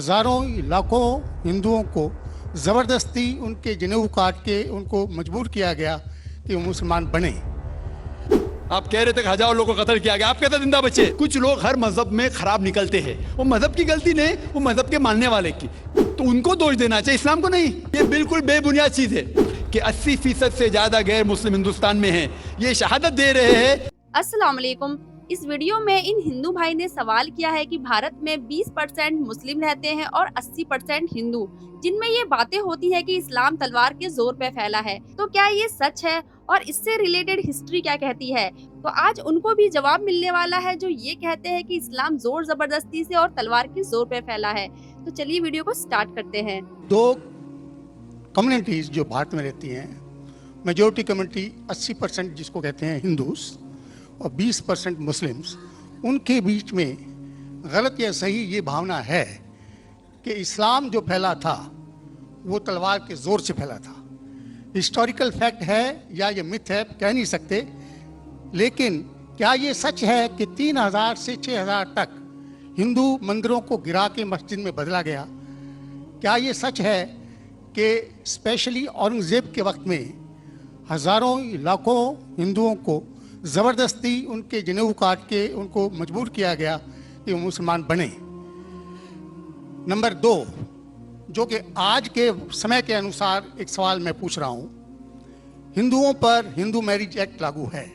हज़ारों लाखों हिंदुओं को ज़बरदस्ती उनके जनेऊ काट के उनको मजबूर किया गया कि वो मुसलमान बने। आप कह रहे थे कि हजारों लोगों को कत्ल किया गया, आप कहते जिंदा बचे। कुछ लोग हर मजहब में खराब निकलते हैं, वो मजहब की गलती नहीं, वो मजहब के मानने वाले की, तो उनको दोष देना चाहिए, इस्लाम को नहीं। ये बिल्कुल बेबुनियाद चीज है कि 80% से ज्यादा गैर मुस्लिम हिंदुस्तान में हैं, ये शहादत दे रहे हैं। अस्सलाम वालेकुम। इस वीडियो में इन हिंदू भाई ने सवाल किया है कि भारत में 20% मुस्लिम रहते हैं और 80% हिंदू, जिनमें ये बातें होती है कि इस्लाम तलवार के जोर पे फैला है, तो क्या ये सच है और इससे रिलेटेड हिस्ट्री क्या कहती है? तो आज उनको भी जवाब मिलने वाला है जो ये कहते हैं कि इस्लाम जोर जबरदस्ती से और तलवार के जोर पे फैला है। तो चलिए वीडियो को स्टार्ट करते हैं। दो कम्युनिटीज़ जो भारत में रहती हैं, मेजॉरिटी कम्युनिटी 80% जिसको कहते हैं हिंदूस और 20% मुस्लिम्स, उनके बीच में गलत या सही ये भावना है कि इस्लाम जो फैला था वो तलवार के ज़ोर से फैला था। हिस्टोरिकल फैक्ट है या ये मिथ है कह नहीं सकते, लेकिन क्या ये सच है कि 3000 से 6000 तक हिंदू मंदिरों को गिरा के मस्जिद में बदला गया? क्या ये सच है कि स्पेशली औरंगज़ेब के वक्त में हज़ारों लाखों हिंदुओं को ज़बरदस्ती उनके जनेऊ काट के उनको मजबूर किया गया कि वो मुसलमान बने? नंबर 2, जो कि आज के समय के अनुसार एक सवाल मैं पूछ रहा हूँ, हिंदुओं पर हिंदू मैरिज एक्ट लागू है,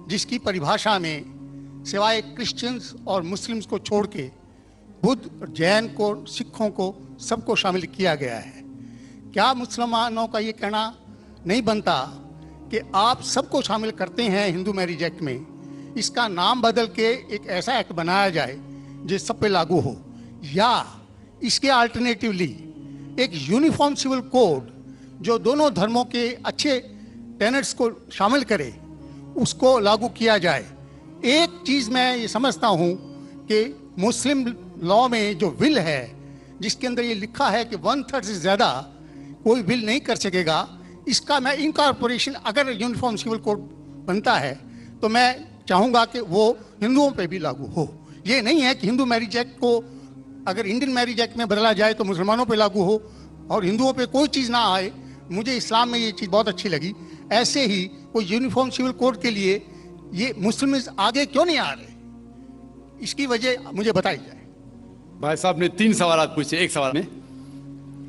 जिसकी परिभाषा में सिवाय क्रिश्चियंस और मुस्लिम्स को छोड़ के बुद्ध, जैन को, सिखों को, सबको शामिल किया गया है। क्या मुसलमानों का ये कहना नहीं बनता कि आप सबको शामिल करते हैं हिंदू मैरिज एक्ट में, इसका नाम बदल के एक ऐसा एक्ट बनाया जाए जो सब पे लागू हो, या इसके अल्टरनेटिवली एक यूनिफॉर्म सिविल कोड जो दोनों धर्मों के अच्छे टेनेट्स को शामिल करे, उसको लागू किया जाए। एक चीज़ मैं ये समझता हूँ कि मुस्लिम लॉ में जो विल है, जिसके अंदर ये लिखा है कि 1/3 से ज़्यादा कोई विल नहीं कर सकेगा, इसका मैं इनकॉर्पोरेशन अगर यूनिफॉर्म सिविल कोड बनता है तो मैं चाहूँगा कि वो हिंदुओं पे भी लागू हो। ये नहीं है कि हिंदू मैरिज एक्ट को अगर इंडियन मैरिज एक्ट में बदला जाए तो मुसलमानों पे लागू हो और हिंदुओं पे कोई चीज़ ना आए। मुझे इस्लाम में ये चीज़ बहुत अच्छी लगी। ऐसे ही कोई यूनिफॉर्म सिविल कोड के लिए ये मुस्लिम आगे क्यों नहीं आ रहे, इसकी वजह मुझे बताई जाए। भाई साहब ने 3 सवाल पूछे एक सवाल में।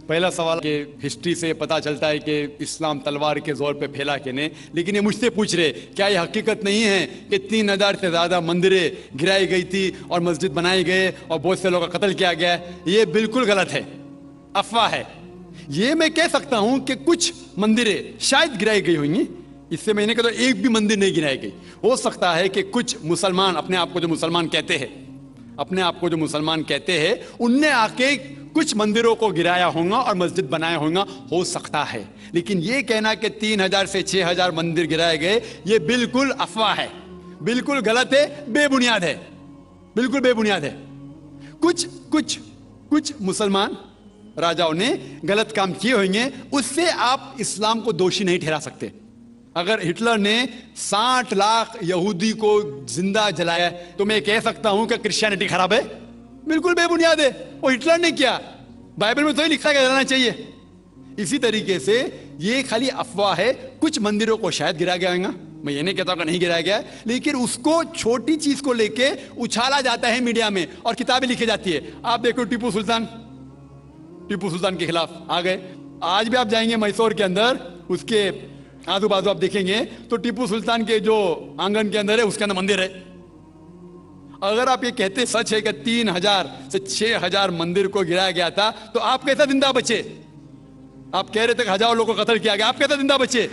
पहला सवाल कि हिस्ट्री से पता चलता है कि इस्लाम तलवार के जोर पे फैला कि नहीं, लेकिन ये मुझसे पूछ रहे क्या ये हकीकत नहीं है कि 3000 से ज़्यादा मंदिरें गिराई गई थी और मस्जिद बनाए गए और बहुत से लोगों का कत्ल किया गया? ये बिल्कुल गलत है, अफवाह है। ये मैं कह सकता हूँ कि कुछ मंदिरें शायद गिराई गई होंगी, इससे मैंने कहा तो एक भी मंदिर नहीं गिराई गई। हो सकता है कि कुछ मुसलमान अपने आप को जो मुसलमान कहते हैं उनने आके कुछ मंदिरों को गिराया होगा और मस्जिद बनाया होगा, हो सकता है। लेकिन ये कहना कि 3000 से 6000 मंदिर गिराए गए, ये बिल्कुल अफवाह है, बिल्कुल गलत है, बेबुनियाद है, बिल्कुल बेबुनियाद है। कुछ मुसलमान राजाओं ने गलत काम किए होंगे, उससे आप इस्लाम को दोषी नहीं ठहरा सकते। अगर हिटलर ने 60 लाख यहूदी को जिंदा जलाया तो मैं कह सकता हूं कि क्रिश्चियनिटी खराब है? बिल्कुल बेबुनियाद है, वो हिटलर ने किया, बाइबल में तो ही लिखा गया, जलाना चाहिए। इसी तरीके से ये खाली अफवाह है। कुछ मंदिरों को शायद गिराया गया होगा, मैं ये नहीं कहता कि नहीं गिराया गया, लेकिन उसको छोटी चीज को लेके उछाला जाता है मीडिया में और किताबें लिखी जाती है। आप देखो टीपू सुल्तान के खिलाफ आ गए। आज भी आप जाएंगे मैसूर के अंदर, उसके आजू बाजू आप देखेंगे तो टीपू सुल्तान के जो आंगन के अंदर है उसके अंदर मंदिर है। अगर आप ये कहते सच है कि 3000 से 6000 मंदिर को गिराया गया था, तो आप कैसा जिंदा बचे? आप कह रहे थे कि हजारों लोगों को कत्ल किया गया, आप कैसा जिंदा बचे?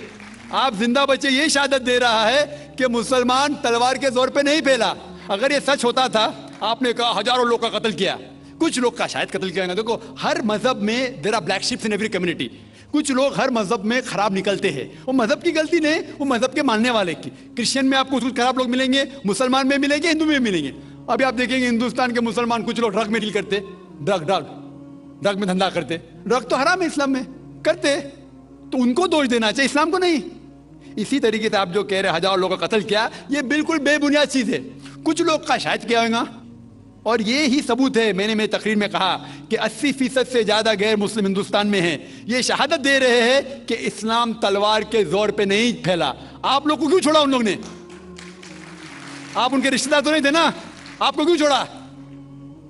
आप जिंदा बचे ये शहादत दे रहा है कि मुसलमान तलवार के जोर पे नहीं फैला। अगर ये सच होता था, आपने कहा हजारों लोगों का कत्ल किया, कुछ लोग का शायद कत्ल किया। देखो, हर मजहब में there are black sheeps in every community. कुछ लोग हर मजहब में खराब निकलते हैं, वो मजहब की गलती नहीं, वो मजहब के मानने वाले की। क्रिश्चियन में आपको कुछ खराब लोग मिलेंगे, मुसलमान में मिलेंगे, हिंदू में मिलेंगे। अभी आप देखेंगे हिंदुस्तान के मुसलमान कुछ लोग ड्रग में डील करते, ड्रग में धंधा करते। ड्रग तो हराम है इस्लाम में, करते, तो उनको दोष देना चाहिए, इस्लाम को नहीं। इसी तरीके से आप जो कह रहे हजारों लोगों का कत्ल किया, ये बिल्कुल बेबुनियाद चीज है। कुछ लोग का शायद किया होगा, और ये ही सबूत है, मैंने मेरी तकरीर में कहा कि 80% से ज्यादा गैर मुस्लिम हिंदुस्तान में हैं। ये शहादत दे रहे हैं कि इस्लाम तलवार के जोर पे नहीं फैला। आप लोग को क्यों छोड़ा उन लोग ने? आप उनके रिश्तेदार तो नहीं थे ना, आपको क्यों छोड़ा?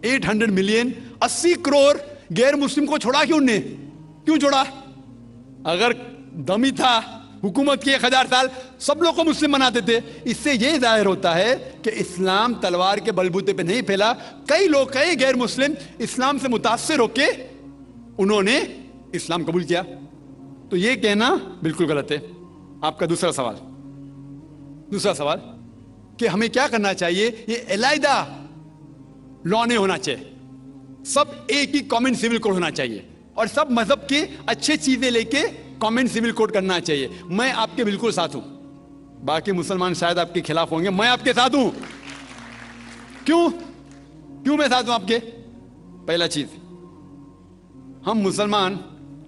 800 मिलियन 80 करोड़ गैर मुस्लिम को छोड़ा क्यों? उनने क्यों छोड़ा? अगर दम ही था हुकूमत की 1000 साल सब लोग को मुस्लिम बनाते थे। इससे यह जाहिर होता है कि इस्लाम तलवार के बलबूते पे नहीं फैला। कई लोग, कई गैर मुस्लिम इस्लाम से मुतासिर होके उन्होंने इस्लाम कबूल किया। तो यह कहना बिल्कुल गलत है। आपका दूसरा सवाल कि हमें क्या करना चाहिए? ये अलहदा लॉ नहीं होना चाहिए, सब एक ही कॉमन सिविल कोड होना चाहिए और सब मजहब के अच्छे चीजें लेके कॉमन सिविल कोड करना चाहिए। मैं आपके बिल्कुल साथ हूं। बाकी मुसलमान शायद आपके खिलाफ होंगे, मैं आपके साथ हूं। क्यों मैं साथ हूं आपके? पहला चीज, हम मुसलमान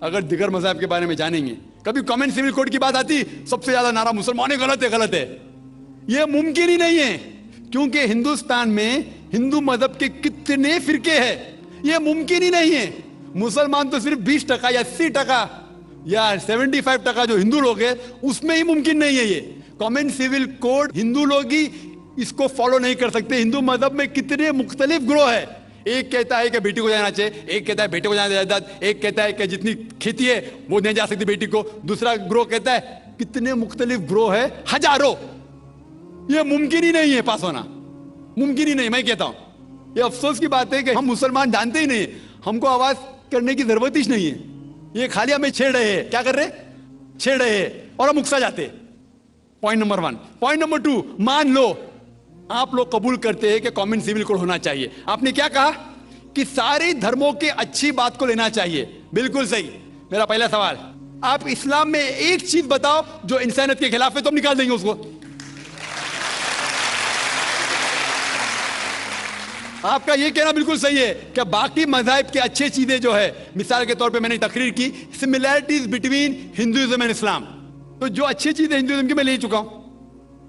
अगर दिगर मजहब के बारे में जानेंगे, कभी कॉमन सिविल कोड की बात आती सबसे ज्यादा नारा मुसलमान है, गलत है। यह मुमकिन ही नहीं है, क्योंकि हिंदुस्तान में हिंदू मजहब के कितने फिरके हैं, यह मुमकिन ही नहीं है। मुसलमान तो सिर्फ 20% या 80% या 75% जो हिंदू लोग हैं उसमें ही मुमकिन नहीं है। ये कॉमन सिविल कोड हिंदू लोग ही इसको फॉलो नहीं कर सकते। हिंदू मजहब में कितने मुख्तलिफ ग्रोह है। एक कहता है कि बेटी को जाना चाहिए, एक कहता है बेटे को जाना जायदाद, एक कहता है कि जितनी खेती है वो नहीं जा सकती बेटी को, दूसरा ग्रोह कहता है, कितने मुख्तलिफ ग्रोह है, हजारों। ये मुमकिन ही नहीं है पास होना, मुमकिन ही नहीं। मैं कहता हूं ये अफसोस की बात है कि हम मुसलमान जानते ही नहीं, हमको आवाज करने की जरूरत ही नहीं है। ये खाली हमें छेड़ रहे हैं। क्या कर रहे? छेड़ रहे हैं और हम उकसा जाते। Point number 1। पॉइंट नंबर 2, मान लो आप लोग कबूल करते हैं कि कॉमन सिविल कोड होना चाहिए। आपने क्या कहा कि सारे धर्मों के अच्छी बात को लेना चाहिए। बिल्कुल सही। मेरा पहला सवाल, आप इस्लाम में एक चीज बताओ जो इंसानियत के खिलाफ है, तो हम निकाल देंगे उसको। आपका यह कहना बिल्कुल सही है कि बाकी मज़ाहिब की अच्छी चीजें जो है, मिसाल के तौर पे मैंने तकरीर की similarities between Hinduism and Islam, तो जो अच्छी चीजें हिंदुइज्म की मैं ले चुका हूं।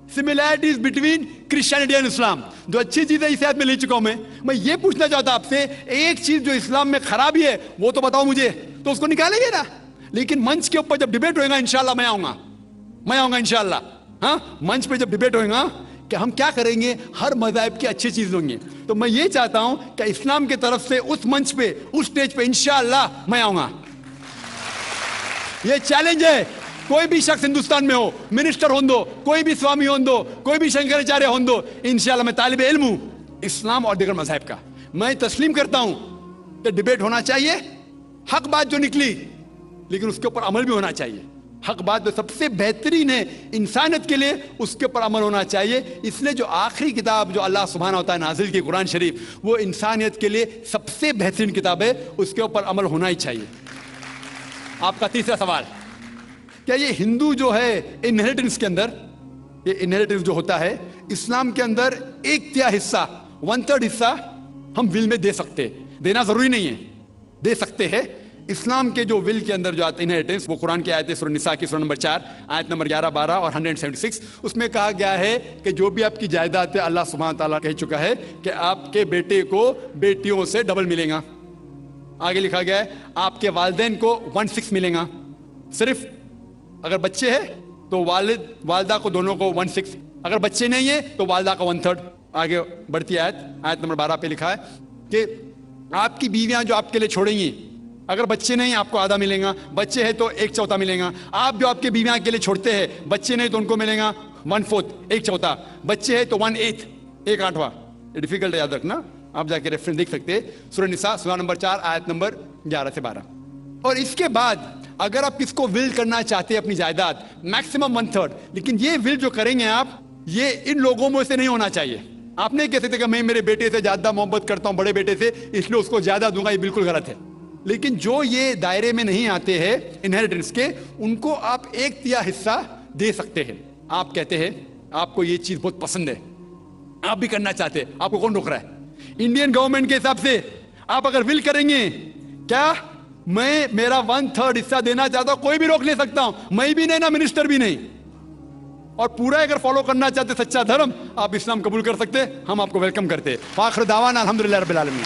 Similarities between Christianity and Islam, जो अच्छी चीजें इस आयत में ले चुका हूं। मैं ये पूछना चाहता आपसे, एक चीज जो इस्लाम में खराबी है वो तो बताओ मुझे, तो उसको निकालेंगे ना। लेकिन मंच के ऊपर जब डिबेट होएगा इंशाल्लाह मैं आऊंगा इंशाल्लाह। हाँ, मंच पे जब डिबेट होएगा कि हम क्या करेंगे, हर मज़हब की अच्छी चीज होंगी। तो मैं ये चाहता हूं कि इस्लाम की तरफ से उस मंच पे, उस स्टेज पे इंशाअल्लाह मैं आऊंगा। ये चैलेंज है। कोई भी शख्स हिंदुस्तान में हो, मिनिस्टर हो दो, कोई भी स्वामी हो दो, कोई भी शंकराचार्य हो दो, इंशाअल्लाह मैं तालिब इल्म हूं इस्लाम और दीगर मज़हब का। मैं तस्लीम करता हूं कि डिबेट होना चाहिए, हक बात जो निकली, लेकिन उसके ऊपर अमल भी होना चाहिए। हक बात जो सबसे बेहतरीन है इंसानियत के लिए, उसके ऊपर अमल होना चाहिए। इसलिए जो आखिरी किताब जो अल्लाह सुब्हानहू व तआला नाजिल की कुरान शरीफ, वो इंसानियत के लिए सबसे बेहतरीन किताब है, उसके ऊपर अमल होना ही चाहिए। आपका तीसरा सवाल, क्या ये हिंदू जो है इनहेरिटेंस के अंदर, ये इनहेरिटेंस जो होता है इस्लाम के अंदर 1/3 हिस्सा, 1/3 हिस्सा हम विल में दे सकते, देना जरूरी नहीं है, दे सकते हैं। इस्लाम के जो विल के अंदर जो आता है इनहेरिटेंस, वो कुरान की आयत है सूरह निसा की सूरह नंबर 4 आयत नंबर 11, 12 और 176। उसमें कहा गया है कि जो भी आपकी जायदाद है, अल्लाह सुब्हानहू तआला कह चुका है कि आपके बेटे को बेटियों से डबल मिलेगा। आगे लिखा गया है आपके वालिदैन को 1/6 मिलेगा। सिर्फ अगर बच्चे हैं तो वालिद वालदा को दोनों को 1/6, अगर बच्चे नहीं है तो वालदा का 1/3। आगे बढ़ती आयत नंबर 12 पे लिखा है कि आपकी बीवियां जो आपके लिए छोड़ेंगी, अगर बच्चे नहीं आपको आधा मिलेगा, बच्चे हैं तो 1/4 मिलेगा। आप जो आपके बीवियां के लिए छोड़ते हैं, बच्चे नहीं तो उनको मिलेगा 1/4, 1/4, बच्चे हैं तो 1/8, 1/8। डिफिकल्ट है याद रखना, आप जाके रेफरेंस देख सकते हैं, सूरह निसा सूरह नंबर 4 आयत नंबर 11 से 12। और इसके बाद अगर आप किसको विल करना चाहते हैं अपनी जायदाद, मैक्सिमम 1/3, लेकिन ये विल जो करेंगे आप, ये इन लोगों में से नहीं होना चाहिए। आप नहीं कह सकते कि मैं मेरे बेटे से ज्यादा मोहब्बत करता हूं, बड़े बेटे से, इसलिए उसको ज्यादा दूंगा, ये बिल्कुल गलत है। लेकिन जो ये दायरे में नहीं आते हैं इनहेरिटेंस के, उनको आप 1/3 हिस्सा दे सकते हैं। आप कहते हैं आपको ये चीज बहुत पसंद है, आप भी करना चाहते हैं, आपको कौन रोक रहा है? इंडियन गवर्नमेंट के हिसाब से आप अगर विल करेंगे, क्या मैं मेरा 1/3 हिस्सा देना चाहता हूं, कोई भी रोक ले सकता हूं, मैं भी नहीं ना मिनिस्टर भी नहीं। और पूरा अगर फॉलो करना चाहते सच्चा धर्म, आप इस्लाम कबूल कर सकते, हम आपको वेलकम करते। फाखर दावाना अल्हम्दुलिल्लाह रब्बिल आलमीन।